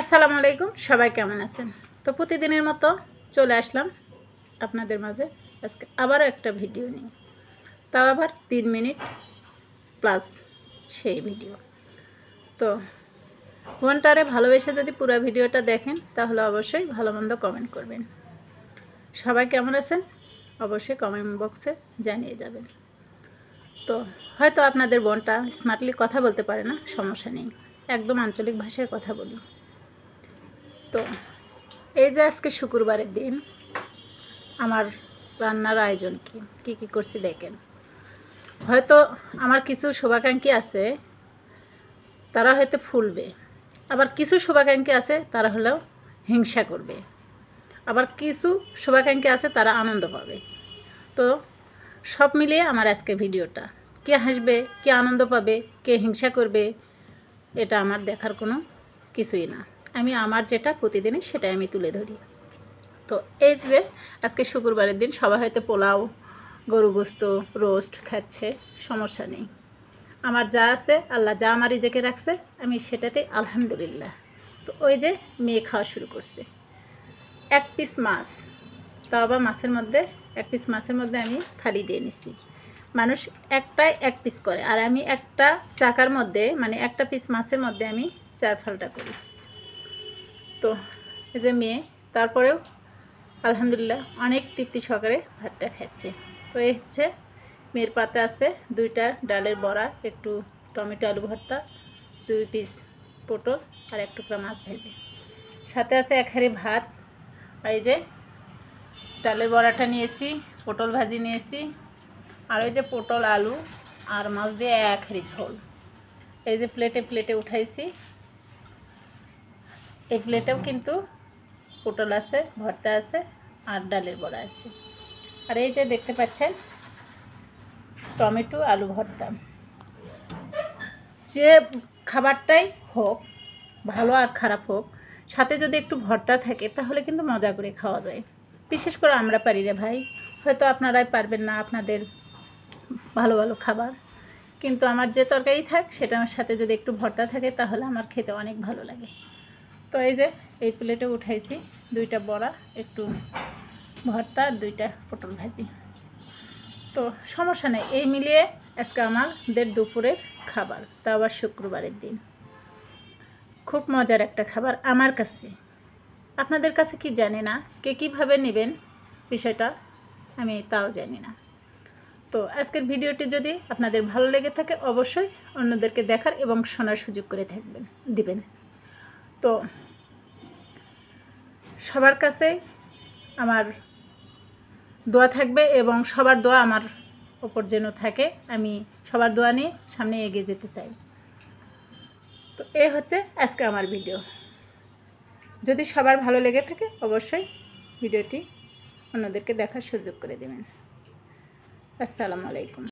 আসসালামু আলাইকুম, সবাই কেমন আছেন? তো প্রতিদিনের মতো চলে আসলাম আপনাদের মাঝে আজকে আবারও একটা ভিডিও নিয়ে, তাও আবার 3 মিনিট প্লাস সেই ভিডিও। তো ঘন্টারে ভালোবেসে যদি পুরো ভিডিওটা দেখেন তাহলে অবশ্যই ভালো মন্দ কমেন্ট করবেন। সবাই কেমন আছেন অবশ্যই কমেন্ট বক্সে জানিয়ে যাবেন। তো হয়তো আপনাদের বোনটা স্মার্টলি কথা বলতে পারে না, সমস্যা নেই, একদম আঞ্চলিক ভাষায় কথা বলি। তো এই যে আজকে শুক্রবারের দিন আমার রান্নার আয়োজন কি কি করছি দেখেন। হয়তো আমার কিছু শুভাকাঙ্ক্ষী আছে, তারা হয়তো ফুলবে, আবার কিছু শুভাকাঙ্ক্ষী আছে তারা হলেও হিংসা করবে, আবার কিছু শুভাকাঙ্ক্ষী আছে তারা আনন্দ পাবে। তো সব মিলিয়ে আমার আজকে ভিডিওটা, কে হাসবে, কে আনন্দ পাবে, কে হিংসা করবে, এটা আমার দেখার কোনো কিছুই না। আমি আমার যেটা প্রতিদিনই সেটাই আমি তুলে ধরি। তো এই যে আজকে শুক্রবারের দিন সবাই হয়তো পোলাও, গরু গোস্ত, রোস্ট খাচ্ছে, সমস্যা নেই। আমার যা আছে, আল্লাহ যা আমার রিজেকে রাখছে, আমি সেটাতে আলহামদুলিল্লাহ। তো ওই যে মেয়ে খাওয়া শুরু করছে, 1 পিস মাছ, তাও আবার মাছের মধ্যে 1 পিস মাছের মধ্যে আমি ফালি দিয়ে নিছি। মানুষ একটাই 1 পিস করে, আর আমি একটা চাকার মধ্যে মানে একটা পিস মাছের মধ্যে আমি 4 ফালটা করি। তো এই যে মেয়ে, তারপরেও আলহামদুলিল্লাহ অনেক তৃপ্তি সহকারে ভাতটা খাচ্ছে। তো এই হচ্ছে মেয়ের পাতে আছে 2টা ডালের বড়া, একটু টমেটো আলু ভর্তা, 2 পিস পটল আর 1 টুকরা মাছ ভেজে, সাথে আছে 1 হাঁড়ি ভাত। আর এই যে ডালের বড়াটা নিয়েছি, পটল ভাজি নিয়েছি, আর ওই যে পটল আলু আর মাছ দিয়ে 1 হাঁড়ি ঝোল। এই যে প্লেটে উঠাইছি, এই প্লেটেও কিন্তু পটল আছে, ভর্তা আছে আর ডালের বড়া আছে। আর এই যে দেখতে পাচ্ছেন টমেটো আলু ভর্তা। যে খাবারটাই হোক, ভালো আর খারাপ হোক, সাথে যদি একটু ভর্তা থাকে তাহলে কিন্তু মজা করে খাওয়া যায়। বিশেষ করে আমরা পারি রে ভাই, হয়তো আপনারাই পারবেন না, আপনাদের ভালো ভালো খাবার, কিন্তু আমার যে তরকারি থাক সেটা আমার সাথে যদি একটু ভর্তা থাকে তাহলে আমার খেতে অনেক ভালো লাগে। তো এই যে এই প্লেটে উঠাইছি 2টা বড়া, একটু ভর্তা আর 2টা পটল ভাজি। তো সমস্যা নেই, এই মিলিয়ে আজকে আমাদের দুপুরের খাবার, তা আবার শুক্রবারের দিন। খুব মজার একটা খাবার আমার কাছে, আপনাদের কাছে কি জানি না, কে কীভাবে নেবেন বিষয়টা আমি তাও জানি না। তো আজকের ভিডিওটি যদি আপনাদের ভালো লেগে থাকে অবশ্যই অন্যদেরকে দেখার এবং শোনার সুযোগ করে দিবেন। তো সবার কাছে আমার দোয়া থাকবে এবং সবার দোয়া আমার ওপর যেন থাকে, আমি সবার দোয়া নিয়ে সামনে এগিয়ে যেতে চাই। তো এই হচ্ছে আজকে আমার ভিডিও। যদি সবার ভালো লেগে থাকে অবশ্যই ভিডিওটি অন্যদেরকে দেখার সুযোগ করে দেবেন। আসসালামু আলাইকুম।